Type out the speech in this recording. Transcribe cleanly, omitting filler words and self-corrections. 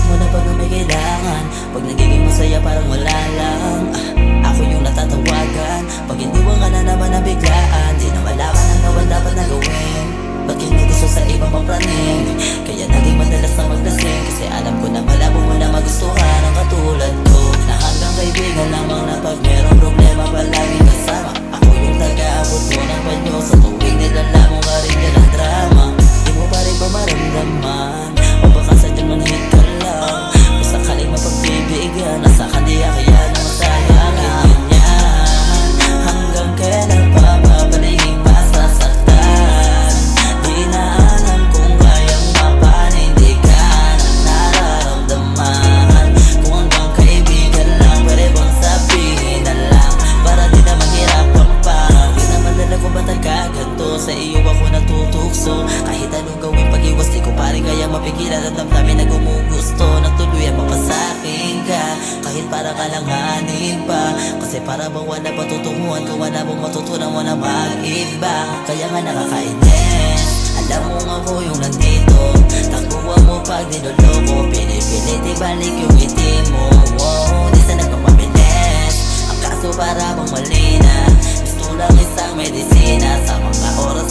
mo na pag may kailangan. Pag nagiging masaya parang wala lang. Ako yung natatawagan. Pag iniwan ka na naman na biglaan, di na wala ka nang naman dapat na gawin. Ba't gusto sa ibang mapraning? Kaya naging madalas na maglasing. Kasi alam ko na malabo mo na magustuhan ang katulad ko, na hanggang kaibigan lamang na pag merong problema palaging kasama. Ako yung taga-abot mo ng panyo sa tuwing nilalamong ka rin nilang drama. Di mo pa rin ba maramdaman? O baka sadyang manhid ka lang? O sakaling mapagbibigyan, nasa kandiya kaya na masayangin ganyan. Hanggang kailan pa mabalihing masasaktan? Di na alam kung kayang mapanindig ka ng nararamdaman. Kung hanggang kaibigan lang, pwede bang sabihin na lang, para di na mahirapan pa. Di naman alam kung ba't nagkaganto, sa iyo ako natutukso. Kahit anong gawin pag-iwas, di ko pa rin kaya mapigilan ang damdamin na gumugusto. Nagtuluyan mapasakin ka, kahit para kalanganin pa. Kasi para bang wala patutunguhan kung wala mong matutunan mo na mag-iba. Kaya nga nakakainis, alam mo nga ako yung nandito. Takbuhan mo pag niloloko, pinipilit ibalik yung ngiti mo. Wow, di sana kang mabilis. Ang kaso para bang mali na, gusto lang isang medisina sa mga oras